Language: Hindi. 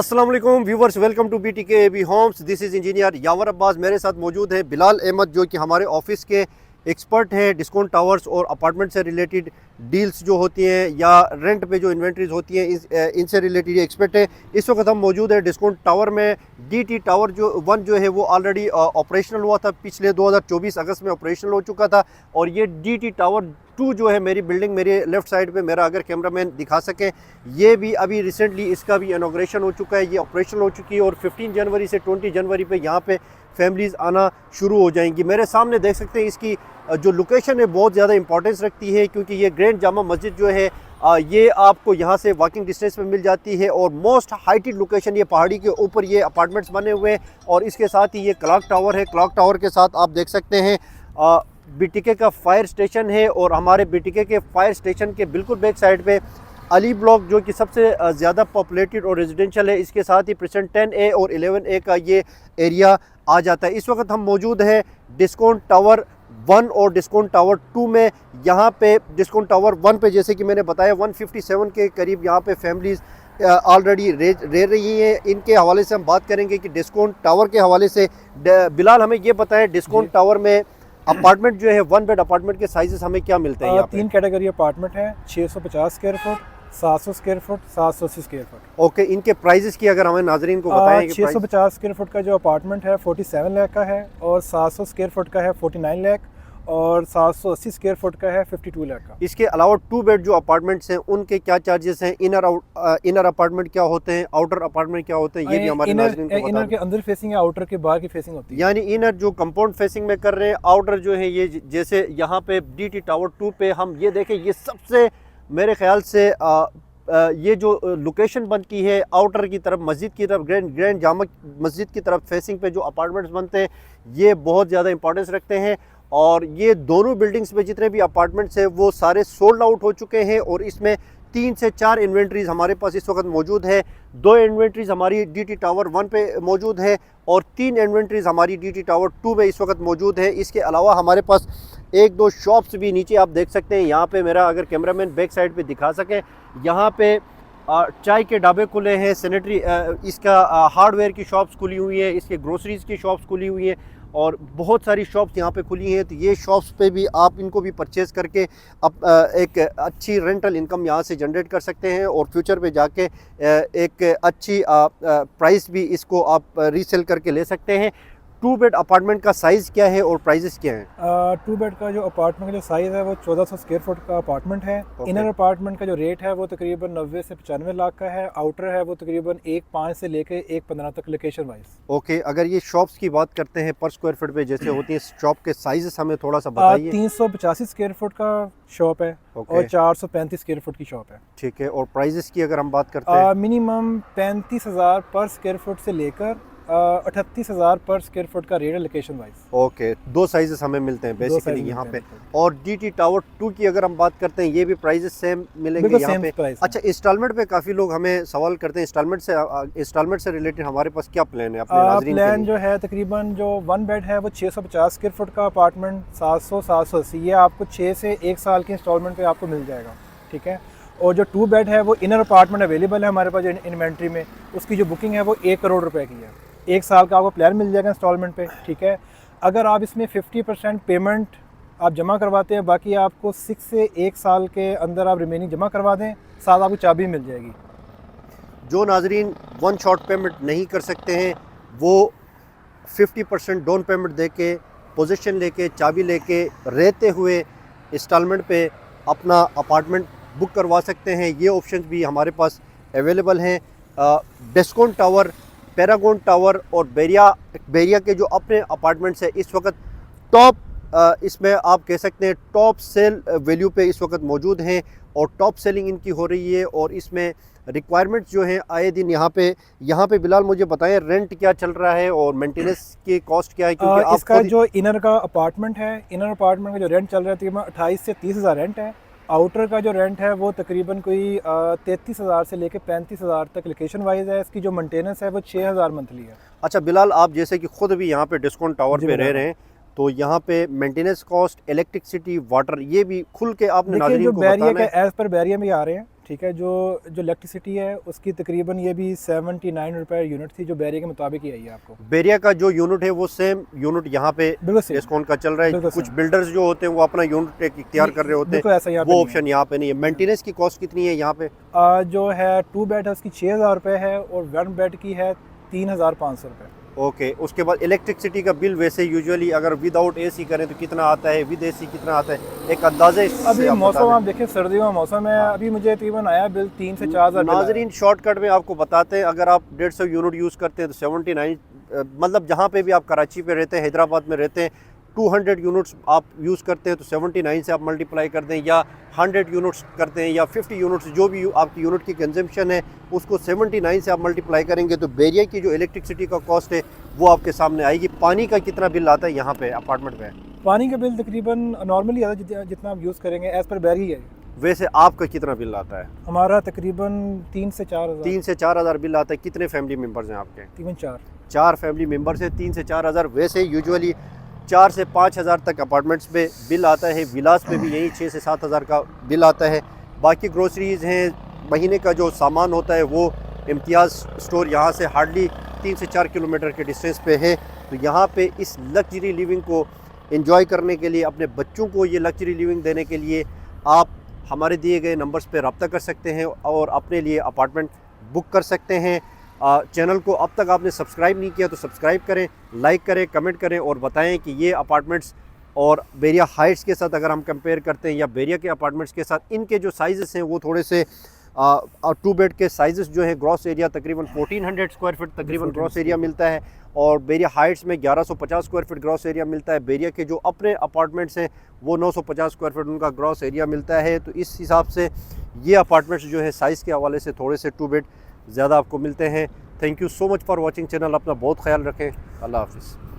अस्सलाम वालेकुम viewers, welcome to BTK AB homes. This is engineer Yawar Abbas. मेरे साथ मौजूद है बिलाल अहमद, जो कि हमारे ऑफिस के एक्सपर्ट हैं डिस्काउंट टावर्स और अपार्टमेंट से रिलेटेड डील्स जो होती हैं या रेंट पे जो इन्वेंट्रीज होती हैं इनसे रिलेटेड ये एक्सपर्ट है। इस वक्त हम मौजूद है डिस्काउंट टावर में। DT टावर जो 1 जो है वो ऑलरेडी ऑपरेशनल हुआ था, पिछले 2024 अगस्त में ऑपरेशनल हो चुका था। और ये DT टावर 2 जो है मेरी बिल्डिंग, मेरे लेफ़्ट साइड पे मेरा अगर कैमरामैन दिखा सके, ये भी अभी रिसेंटली इसका भी इनॉग्रेशन हो चुका है, ये ऑपरेशनल हो चुकी है। और 15 जनवरी से 20 जनवरी पे यहाँ पे फैमिलीज़ आना शुरू हो जाएंगी। मेरे सामने देख सकते हैं इसकी जो लोकेशन है बहुत ज़्यादा इंपॉर्टेंस रखती है, क्योंकि ये ग्रैंड जामा मस्जिद जो है ये आपको यहाँ से वॉकिंग डिस्टेंस में मिल जाती है। और मोस्ट हाइटेड लोकेशन, ये पहाड़ी के ऊपर ये अपार्टमेंट्स बने हुए हैं। और इसके साथ ही ये क्लॉक टावर है। क्लॉक टावर के साथ आप देख सकते हैं BTK का फायर स्टेशन है। और हमारे BTK के फायर स्टेशन के बिल्कुल बैक साइड पे अली ब्लॉक, जो कि सबसे ज़्यादा पॉपुलेटेड और रेजिडेंशियल है, इसके साथ ही परसेंट 10A और 11A का ये एरिया आ जाता है। इस वक्त हम मौजूद हैं डिस्काउंट टावर 1 और डिस्काउंट टावर 2 में। यहाँ पे डिस्काउंट टावर 1 पे जैसे कि मैंने बताया 157 के करीब यहाँ पे फैमिलीज़ ऑलरेडी रह रही हैं। इनके हवाले से हम बात करेंगे कि डिस्काउंट टावर के हवाले से बिलाल हमें ये बताएं, डिस्काउंट टावर में अपार्टमेंट जो है 1 बेड अपार्टमेंट के साइजेस हमें क्या मिलते हैं? 3 कैटेगरी अपार्टमेंट है, 650 square foot, 700 square foot, 780 square foot. Okay, इनके प्राइजेस की अगर हमें नाजरीन को बताएं कि 650 स्क्वायर फुट का जो अपार्टमेंट है 47 लाख का है, और 700 स्क्वायर फुट का है 49 लाख, और 780 स्क्वायर फुट का है 52 लाख का। इसके अलावा 2 बेड जो अपार्टमेंट्स हैं उनके क्या चार्जेस हैं? इनर अपार्टमेंट क्या होते हैं, आउटर अपार्टमेंट क्या होते हैं, ये भी हमारे नाज़रीन को बता दें। इनर के अंदर फेसिंग है, आउटर के बाहर की फेसिंग होती है। यानी इनर जो कंपाउंड फेसिंग में कर रहे हैं, आउटर जो है ये जैसे यहाँ पे DT टावर 2 पे हम ये देखें, ये सबसे मेरे ख्याल से ये जो लोकेशन बनती है आउटर की तरफ, मस्जिद की तरफ, ग्रैंड जामा मस्जिद की तरफ फेसिंग पे जो अपार्टमेंट्स बनते हैं ये बहुत ज़्यादा इंपॉर्टेंस रखते हैं। और ये दोनों बिल्डिंग्स में जितने भी अपार्टमेंट्स हैं वो सारे सोल्ड आउट हो चुके हैं। और इसमें 3 से 4 इन्वेंट्रीज़ हमारे पास इस वक्त मौजूद है। 2 इन्वेंट्रीज़ हमारी DT टावर 1 पे मौजूद है और 3 इन्वेंट्रीज़ हमारी DT टावर 2 में इस वक्त मौजूद है। इसके अलावा हमारे पास 1-2 शॉप्स भी नीचे आप देख सकते हैं। यहाँ पे मेरा अगर कैमरामैन बैक साइड पे दिखा सके, यहाँ पे चाय के ढाबे खुले हैं, सैनिटरी इसका हार्डवेयर की शॉप्स खुली हुई है, इसके ग्रोसरीज़ की शॉप्स खुली हुई हैं और बहुत सारी शॉप्स यहाँ पे खुली हैं। तो ये शॉप्स पे भी आप इनको भी परचेज़ करके एक अच्छी रेंटल इनकम यहाँ से जनरेट कर सकते हैं और फ्यूचर पे जाके एक अच्छी प्राइस भी इसको आप रीसेल करके ले सकते हैं। 2 बेड अपार्टमेंट का साइज़ क्या है और प्राइजेस क्या हैं? 2 बेड का जो अपार्टमेंट का जो साइज़ है वो 1400 स्क्वायर फुट का अपार्टमेंट है। इनर अपार्टमेंट का जो रेट है वो तकरीबन 90 से 95 लाख का है। आउटर है वो तकरीबन 1.5 से लेके 1.15 तक लोकेशन वाइज। ओके, अगर ये शॉप्स की बात करते हैं पर स्क्वायर फुट पे जैसे होती है, शॉप के साइजेस हमें थोड़ा सा बताइए। 385 स्क्वायर फुट का शॉप है और 435 स्क्वायर फुट की शॉप है। ठीक है, और प्राइजेस की अगर हम बात करते हैं? मिनिमम 35,000 पर स्क्वायर फुट से लेकर 38,000 पर स्क्वायर फुट का रेट है लोकेशन वाइज। ओके, 2 साइजेस हमें मिलते हैं बेसिकली यहाँ पे। और DT टावर 2 की अगर हम बात करते हैं, ये भी प्राइजेस सेम मिलेंगे यहाँ पे? अच्छा, इंस्टॉलमेंट पे काफ़ी लोग हमें सवाल करते हैं, इंस्टॉलमेंट से रिलेटेड हमारे पास क्या प्लान है अपने नाज़रीन के लिए? प्लान जो है तकरीबन जो 1 बेड है वो 650 स्क्वायर फुट का अपार्टमेंट 700-780, ये आपको 6 से 1 साल की इंस्टॉलमेंट पे आपको मिल जाएगा। ठीक है, और जो 2 बेड है वो इनर अपार्टमेंट अवेलेबल है हमारे पास इन्वेंट्री में, उसकी जो बुकिंग है वो 1 करोड़ रुपए की है। 1 साल का आपको प्लान मिल जाएगा इंस्टॉलमेंट पे। ठीक है, अगर आप इसमें 50% पेमेंट आप जमा करवाते हैं, बाकी आपको 6 से 1 साल के अंदर आप रिमेनिंग जमा करवा दें, साथ आपको चाबी मिल जाएगी। जो नाजरीन 1 शॉट पेमेंट नहीं कर सकते हैं वो 50% डाउन पेमेंट दे के, पोजीशन लेके, चाबी लेके, रहते हुए इंस्टॉलमेंट पे अपना अपार्टमेंट बुक करवा सकते हैं। ये ऑप्शन भी हमारे पास अवेलेबल हैं। डिस्काउंट टावर, पैरागॉन टावर और बैरिया के जो अपने अपार्टमेंट्स हैं इस वक्त टॉप, इसमें आप कह सकते हैं टॉप सेल वैल्यू पे इस वक्त मौजूद हैं और टॉप सेलिंग इनकी हो रही है। और इसमें रिक्वायरमेंट्स जो हैं आए दिन यहाँ पे बिलाल मुझे बताएं रेंट क्या चल रहा है और मेंटेनेंस की कॉस्ट क्या है? क्योंकि इसका जो इनर का अपार्टमेंट है, इनर अपार्टमेंट का जो रेंट चल रहा है तकरीबन 28 से 30,000 रेंट है। आउटर का जो रेंट है वो तकरीबन कोई 33,000 से लेकर 35,000 तक लोकेशन वाइज है। इसकी जो मेंटेनेंस है वो 6,000 मंथली है। अच्छा बिलाल, आप जैसे कि खुद भी यहाँ पे डिस्काउंट टावर पे रह रहे हैं, तो यहाँ पे मेंटेनेंस कॉस्ट, इलेक्ट्रिसिटी, वाटर, ये भी खुल के आपने नाज़रीन को बताना है। एज पर बैरिया में आ रहे हैं ठीक है। जो इलेक्ट्रिसिटी है उसकी तकरीबन ये भी 79 रुपये यूनिट थी, जो बैरिया के मुताबिक ही आई है आपको। बैरिया का जो यूनिट है वो सेम यूनिट यहाँ पे डिस्काउंट का चल रहा है। कुछ बिल्डर्स जो होते हैं वो अपना यूनिट इख्तियार कर रहे होते हैं, वो ऑप्शन यहाँ पे नहीं है। मेंटेनेंस की कॉस्ट कितनी है यहाँ पे? जो है 2 बेड है उसकी 6000 रुपये है और 1 बेड की है 3500 रुपये। ओके, उसके बाद इलेक्ट्रिसिटी का बिल वैसे यूजुअली अगर विदाउट एसी करें तो कितना आता है, विद एसी कितना आता है, एक अंदाजे? अभी मौसम आप देखें, सर्दियों का मौसम है। अभी मुझे तकरीबन आया बिल 3 से 4 हज़ार। नाजरीन शॉर्टकट में आपको बताते हैं, अगर आप 150 यूनिट यूज़ करते हैं तो 79 मतलब जहाँ पे भी आप कराची पे रहते हैं, हैदराबाद में रहते हैं, 200 यूनिट्स आप यूज़ करते हैं तो 79 से आप मल्टीप्लाई कर दें, या 100 यूनिट्स करते हैं या 50 यूनिट्स, जो भी आपकी यूनिट की कंजम्पशन है उसको 79 से आप मल्टीप्लाई करेंगे तो बैरिया की जो इलेक्ट्रिसिटी का कॉस्ट है वो आपके सामने आएगी। पानी का कितना बिल आता है यहाँ पे अपार्टमेंट में? पानी का बिल तकरीबन नॉर्मली आता है जितना आप यूज़ करेंगे एज़ पर बैरिया है। वैसे आपका कितना बिल आता है? हमारा तकरीबन 3 से 4 हज़ार। 3 से 4 हज़ार बिल आता है। कितने फैमिली मेम्बर्स हैं आपके? तकरीबन 4 फैमिली मेम्बर्स हैं। 3 से 4 हज़ार। वैसे यूजुअली 4 से 5 हज़ार तक अपार्टमेंट्स पे बिल आता है। विलास पे भी यही 6 से 7 हज़ार का बिल आता है। बाकी ग्रोसरीज़ हैं, महीने का जो सामान होता है वो इम्तियाज़ स्टोर यहाँ से हार्डली 3 से 4 किलोमीटर के डिस्टेंस पे है। तो यहाँ पे इस लग्जरी लिविंग को एंजॉय करने के लिए, अपने बच्चों को ये लग्जरी लिविंग देने के लिए आप हमारे दिए गए नंबर्स पे रब्ता कर सकते हैं और अपने लिए अपार्टमेंट बुक कर सकते हैं। चैनल को अब तक आपने सब्सक्राइब नहीं किया तो सब्सक्राइब करें, लाइक करें, कमेंट करें और बताएं कि ये अपार्टमेंट्स और बैरिया हाइट्स के साथ अगर हम कंपेयर करते हैं या बैरिया के अपार्टमेंट्स के साथ, इनके जो साइज़ेस हैं वो थोड़े से 2 बेड के साइज़ेस जो हैं, ग्रॉस एरिया तकरीबन 1400 स्क्वायर फीट तकरीबन ग्रॉस एरिया मिलता है और बैरिया हाइट्स में 1150 स्क्वायर फीट ग्रॉस एरिया मिलता है। बैरिया के जो अपने अपार्टमेंट्स हैं वो 950 स्क्वायर फीट उनका ग्रॉस एरिया मिलता है। तो इस हिसाब से ये अपार्टमेंट्स जो है साइज़ के हवाले से थोड़े से 2 बेड ज़्यादा आपको मिलते हैं। Thank you so much for watching channel. अपना बहुत ख्याल रखें। अल्लाह हाफिज़।